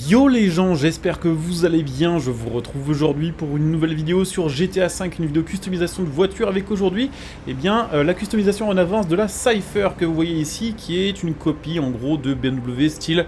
Yo les gens, j'espère que vous allez bien, je vous retrouve aujourd'hui pour une nouvelle vidéo sur GTA V, une vidéo customisation de voiture avec aujourd'hui, la customisation en avance de la Cypher que vous voyez ici, qui est une copie en gros de BMW style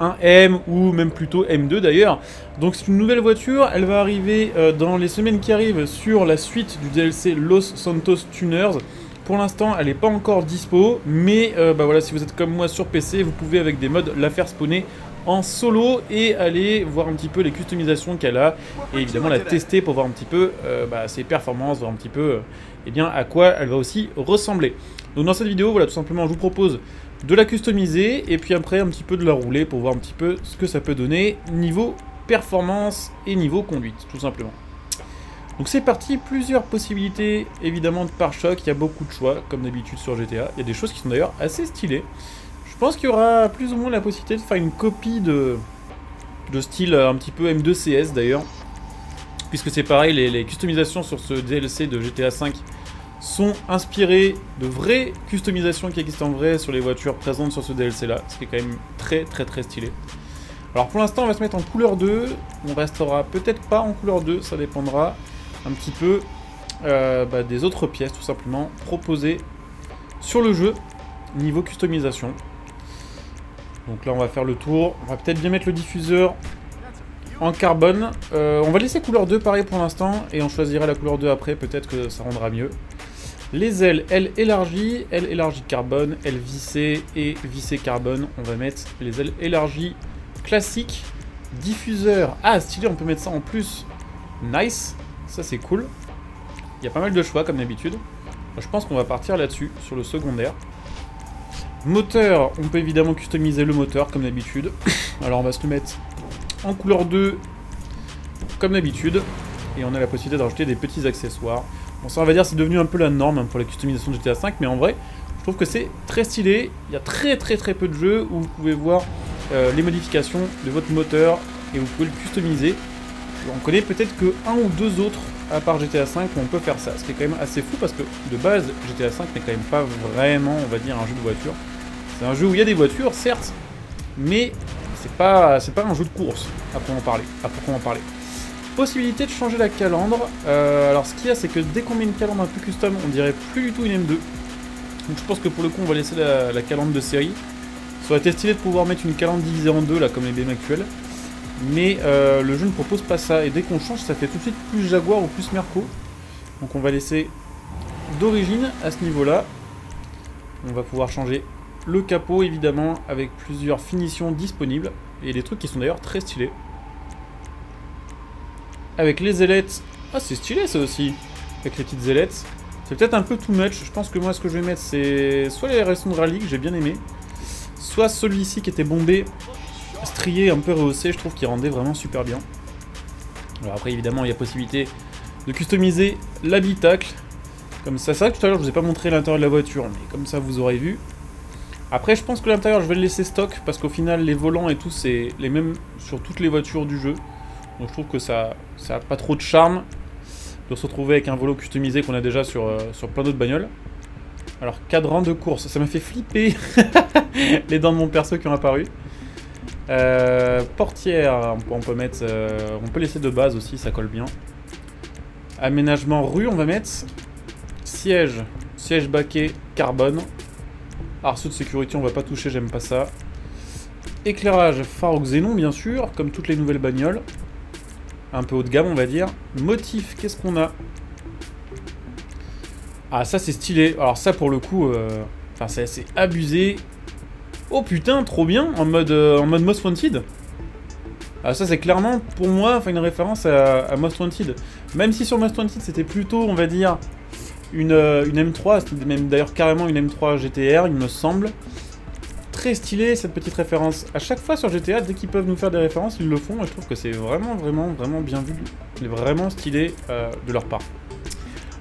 1M ou même plutôt M2 d'ailleurs. Donc c'est une nouvelle voiture, elle va arriver dans les semaines qui arrivent sur la suite du DLC Los Santos Tuners. Pour l'instant, elle n'est pas encore dispo, mais voilà, si vous êtes comme moi sur PC, vous pouvez avec des mods la faire spawner en solo et aller voir un petit peu les customisations qu'elle a et évidemment la tester pour voir un petit peu ses performances, voir un petit peu à quoi elle va aussi ressembler. Donc dans cette vidéo, voilà, tout simplement, je vous propose de la customiser et puis après un petit peu de la rouler pour voir un petit peu ce que ça peut donner niveau performance et niveau conduite, tout simplement. Donc c'est parti, plusieurs possibilités évidemment de pare-choc, il y a beaucoup de choix comme d'habitude sur GTA, il y a des choses qui sont d'ailleurs assez stylées. Je pense qu'il y aura plus ou moins la possibilité de faire une copie de style un petit peu M2CS d'ailleurs, puisque c'est pareil, les customisations sur ce DLC de GTA V sont inspirées de vraies customisations qui existent en vrai sur les voitures présentes sur ce DLC là, ce qui est quand même très stylé. Alors pour l'instant on va se mettre en couleur 2, on restera peut-être pas en couleur 2, ça dépendra un petit peu des autres pièces tout simplement proposées sur le jeu niveau customisation. Donc là on va faire le tour, on va peut-être bien mettre le diffuseur en carbone. On va laisser couleur 2 pareil pour l'instant et on choisira la couleur 2 après, peut-être que ça rendra mieux. Les ailes, elles élargies carbone, ailes vissées et vissées carbone. On va mettre les ailes élargies classiques. Diffuseur, ah stylé, on peut mettre ça en plus. Nice, ça c'est cool. Il y a pas mal de choix comme d'habitude. Je pense qu'on va partir là-dessus, sur le secondaire. Moteur, on peut évidemment customiser le moteur comme d'habitude. Alors on va se le mettre en couleur 2 comme d'habitude. Et on a la possibilité de rajouter des petits accessoires. Bon ça on va dire c'est devenu un peu la norme pour la customisation de GTA V, mais en vrai je trouve que c'est très stylé. Il y a très peu de jeux où vous pouvez voir les modifications de votre moteur et vous pouvez le customiser. On connaît peut-être que un ou deux autres à part GTA V où on peut faire ça, ce qui est quand même assez fou parce que de base GTA V n'est quand même pas vraiment, on va dire, un jeu de voiture. C'est un jeu où il y a des voitures, certes, mais c'est pas un jeu de course à proprement parler. Possibilité de changer la calandre. Alors ce qu'il y a, c'est que dès qu'on met une calandre un peu custom, on dirait plus du tout une M2. Donc je pense que pour le coup, on va laisser la calandre de série. Ça aurait été stylé de pouvoir mettre une calandre divisée en deux, là, comme les BM actuels. Mais le jeu ne propose pas ça. Et dès qu'on change, ça fait tout de suite plus Jaguar ou plus Merco. Donc on va laisser d'origine à ce niveau-là. On va pouvoir changer le capot, évidemment, avec plusieurs finitions disponibles. Et des trucs qui sont d'ailleurs très stylés. Avec les ailettes. Ah, c'est stylé ça aussi. Avec les petites ailettes. C'est peut-être un peu too much. Je pense que moi, ce que je vais mettre, c'est soit les restons de rallye que j'ai bien aimé, soit celui-ci qui était bombé, strié, un peu rehaussé. Je trouve qu'il rendait vraiment super bien. Alors après, évidemment, il y a possibilité de customiser l'habitacle. Comme ça. C'est vrai que tout à l'heure, je vous ai pas montré l'intérieur de la voiture, mais comme ça, vous aurez vu. Après, je pense que l'intérieur, je vais le laisser stock, parce qu'au final, les volants et tout, c'est les mêmes sur toutes les voitures du jeu. Donc je trouve que ça a pas trop de charme de se retrouver avec un volant customisé qu'on a déjà sur plein d'autres bagnoles. Alors, cadran de course, ça m'a fait flipper les dents de mon perso qui ont apparu. Portière, on peut laisser de base aussi, ça colle bien. Aménagement rue, on va mettre. Siège baquet carbone. Arceau de sécurité, on va pas toucher, j'aime pas ça. Éclairage, phare au xénon bien sûr, comme toutes les nouvelles bagnoles. Un peu haut de gamme on va dire. Motif, qu'est-ce qu'on a? Ah ça c'est stylé. Alors ça pour le coup, c'est assez abusé. Oh putain, trop bien, en mode Most Wanted. Ah ça c'est clairement pour moi une référence à Most Wanted. Même si sur Most Wanted c'était plutôt, on va dire, une M3, c'était même d'ailleurs carrément une M3 GTR il me semble. Très stylé cette petite référence. À chaque fois sur GTA, dès qu'ils peuvent nous faire des références, ils le font et je trouve que c'est vraiment bien vu. C'est vraiment stylé de leur part.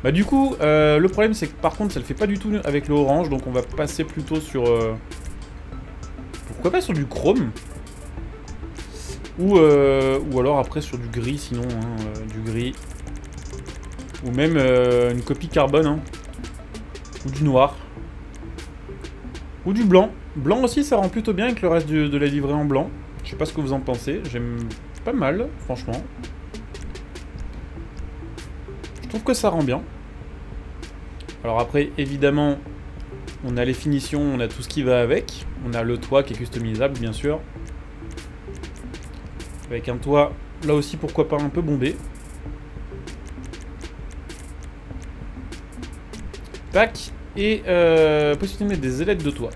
Bah du coup, le problème c'est que par contre ça le fait pas du tout avec le orange, donc on va passer plutôt sur... pourquoi pas sur du chrome ou alors après sur du gris sinon, du gris. Ou même une copie carbone, ou du noir. Ou du blanc. Blanc aussi, ça rend plutôt bien avec le reste de la livrée en blanc. Je sais pas ce que vous en pensez, j'aime pas mal, franchement. Je trouve que ça rend bien. Alors après, évidemment, on a les finitions, on a tout ce qui va avec. On a le toit qui est customisable, bien sûr. Avec un toit, là aussi, pourquoi pas un peu bombé. Tac. Et possibilité de mettre des ailettes de toit.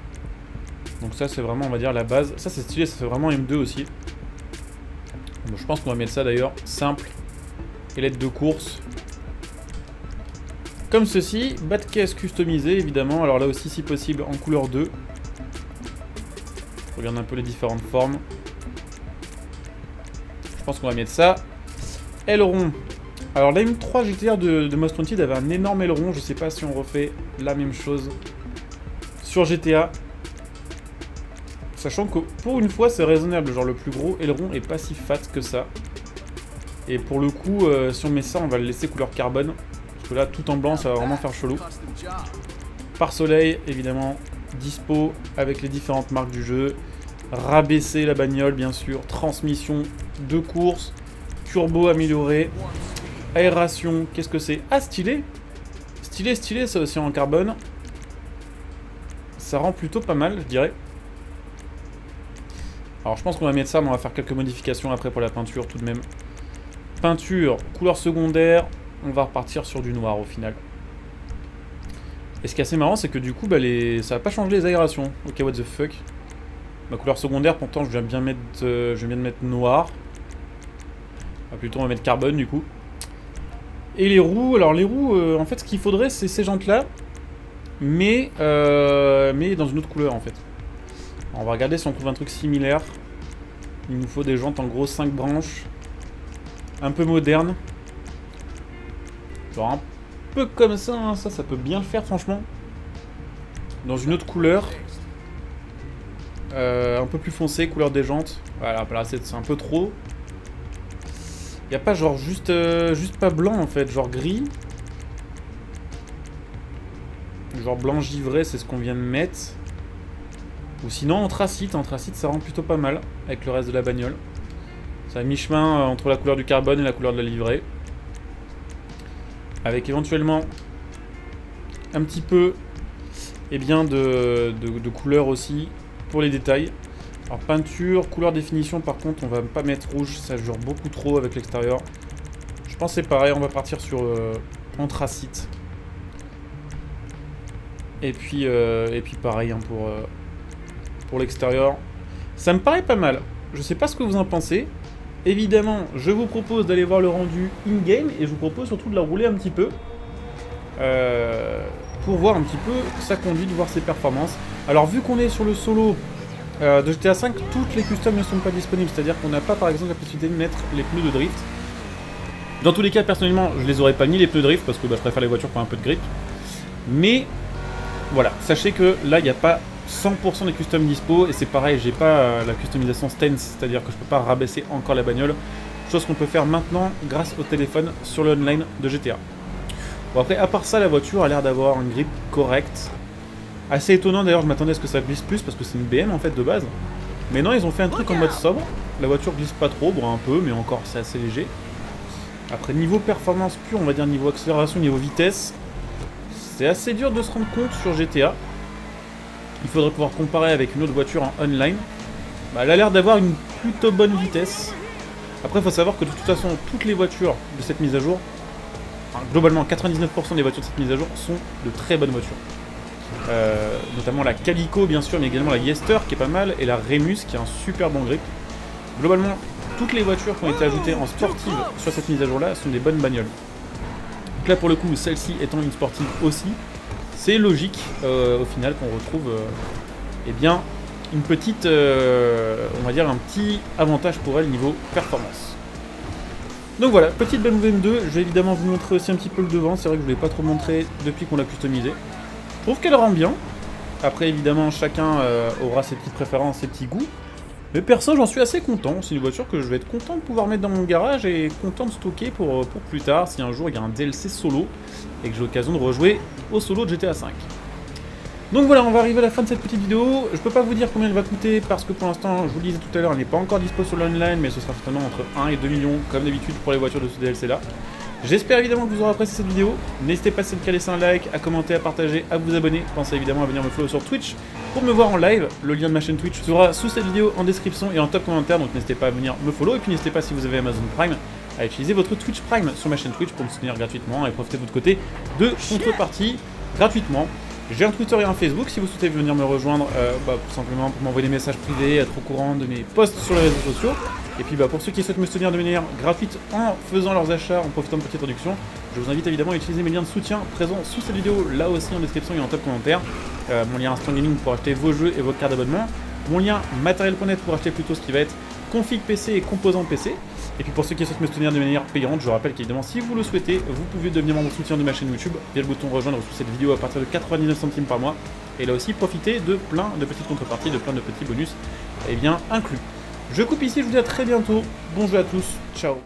Donc ça, c'est vraiment, on va dire, la base. Ça, c'est stylé, ça fait vraiment M2 aussi. Bon, je pense qu'on va mettre ça, d'ailleurs, simple. Ailettes de course. Comme ceci, bas de caisse customisé évidemment, alors là aussi si possible en couleur 2. Regarde un peu les différentes formes. Je pense qu'on va mettre ça. Aileron. Alors la M3 GTR de Most Wanted avait un énorme aileron, je sais pas si on refait la même chose sur GTA. Sachant que pour une fois c'est raisonnable, genre le plus gros aileron est pas si fat que ça. Et pour le coup, si on met ça, on va le laisser couleur carbone. Là, tout en blanc, ça va vraiment faire chelou. Pare-soleil, évidemment, dispo avec les différentes marques du jeu. Rabaisser la bagnole, bien sûr. Transmission de course. Turbo amélioré. Aération, qu'est-ce que c'est? Ah, stylé. Stylé, stylé, ça aussi en carbone. Ça rend plutôt pas mal, je dirais. Alors, je pense qu'on va mettre ça, mais on va faire quelques modifications après pour la peinture, tout de même. Peinture, couleur secondaire. On va repartir sur du noir au final. Et ce qui est assez marrant, c'est que du coup, bah, ça va pas changer les aérations. Ok, what the fuck. Ma couleur secondaire, pourtant, je viens bien de mettre noir. Ah, plutôt, on va mettre carbone du coup. Et les roues, alors les roues, en fait, ce qu'il faudrait, c'est ces jantes-là, mais dans une autre couleur en fait. Alors, on va regarder si on trouve un truc similaire. Il nous faut des jantes en gros 5 branches, un peu modernes. Genre un peu comme ça, hein. Ça peut bien le faire franchement. Dans une autre couleur. Un peu plus foncé, couleur des jantes. Voilà, là c'est un peu trop. Y a pas genre juste pas blanc en fait, genre gris. Genre blanc givré, c'est ce qu'on vient de mettre. Ou sinon anthracite, ça rend plutôt pas mal avec le reste de la bagnole. C'est à mi-chemin entre la couleur du carbone et la couleur de la livrée. Avec éventuellement un petit peu de couleur aussi pour les détails. Alors peinture, couleur, définition par contre on va pas mettre rouge, ça jure beaucoup trop avec l'extérieur. Je pense que c'est pareil, on va partir sur anthracite. Et puis pareil hein, pour l'extérieur. Ça me paraît pas mal, je sais pas ce que vous en pensez. Évidemment, je vous propose d'aller voir le rendu in-game et je vous propose surtout de la rouler un petit peu pour voir un petit peu sa conduite, voir ses performances. Alors vu qu'on est sur le solo de GTA V, toutes les customs ne sont pas disponibles, c'est-à-dire qu'on n'a pas par exemple la possibilité de mettre les pneus de drift. Dans tous les cas, personnellement, je les aurais pas mis les pneus de drift parce que je préfère les voitures pour un peu de grip. Mais voilà, sachez que là, il n'y a pas 100% des customs dispo et c'est pareil, j'ai pas la customisation stance, c'est-à-dire que je peux pas rabaisser encore la bagnole, chose qu'on peut faire maintenant grâce au téléphone sur le online de GTA. Bon après, à part ça, la voiture a l'air d'avoir un grip correct. Assez étonnant d'ailleurs, je m'attendais à ce que ça glisse plus parce que c'est une BM en fait de base. Mais non, ils ont fait un truc en mode sobre. La voiture glisse pas trop, bon un peu, mais encore c'est assez léger. Après niveau performance pure, on va dire niveau accélération, niveau vitesse, c'est assez dur de se rendre compte sur GTA. Il faudrait pouvoir comparer avec une autre voiture en online. Bah, elle a l'air d'avoir une plutôt bonne vitesse. Après il faut savoir que de toute façon toutes les voitures de cette mise à jour, enfin, globalement 99% des voitures de cette mise à jour sont de très bonnes voitures. Notamment la Calico bien sûr, mais également la Yester qui est pas mal, et la Remus qui a un super bon grip. Globalement, toutes les voitures qui ont été ajoutées en sportive sur cette mise à jour là sont des bonnes bagnoles. Donc là pour le coup, celle-ci étant une sportive aussi, c'est logique au final qu'on retrouve eh bien, une petite, on va dire un petit avantage pour elle niveau performance. Donc voilà, petite BMW M2, je vais évidemment vous montrer aussi un petit peu le devant, c'est vrai que je ne l'ai pas trop montré depuis qu'on l'a customisé. Je trouve qu'elle rend bien. Après, évidemment, chacun aura ses petites préférences, ses petits goûts. Mais perso, j'en suis assez content. C'est une voiture que je vais être content de pouvoir mettre dans mon garage et content de stocker pour plus tard, si un jour il y a un DLC solo et que j'ai l'occasion de rejouer au solo de GTA V. Donc voilà, on va arriver à la fin de cette petite vidéo. Je peux pas vous dire combien elle va coûter parce que pour l'instant, je vous le disais tout à l'heure, elle n'est pas encore dispo sur l'online, mais ce sera certainement entre 1 et 2 millions comme d'habitude pour les voitures de ce DLC là. J'espère évidemment que vous aurez apprécié cette vidéo. N'hésitez pas à laisser un like, à commenter, à partager, à vous abonner. Pensez évidemment à venir me follow sur Twitch pour me voir en live. Le lien de ma chaîne Twitch sera sous cette vidéo en description et en top commentaire, donc n'hésitez pas à venir me follow. Et puis n'hésitez pas, si vous avez Amazon Prime, à utiliser votre Twitch Prime sur ma chaîne Twitch pour me soutenir gratuitement et profiter de votre côté de contrepartie gratuitement. J'ai un Twitter et un Facebook si vous souhaitez venir me rejoindre, tout simplement pour m'envoyer des messages privés, être au courant de mes posts sur les réseaux sociaux. Et puis pour ceux qui souhaitent me soutenir de manière gratuite en faisant leurs achats, en profitant de petites réductions, je vous invite évidemment à utiliser mes liens de soutien présents sous cette vidéo, là aussi en description et en top commentaire. Mon lien Instant Gaming pour acheter vos jeux et vos cartes d'abonnement. Mon lien matériel.net pour acheter plutôt ce qui va être config PC et composants PC. Et puis pour ceux qui souhaitent me soutenir de manière payante, je rappelle qu'évidemment si vous le souhaitez, vous pouvez devenir membre soutien de ma chaîne YouTube via le bouton rejoindre sous cette vidéo à partir de 99 centimes par mois. Et là aussi profitez de plein de petites contreparties, de plein de petits bonus inclus. Je coupe ici, je vous dis à très bientôt. Bon jeu à tous, ciao.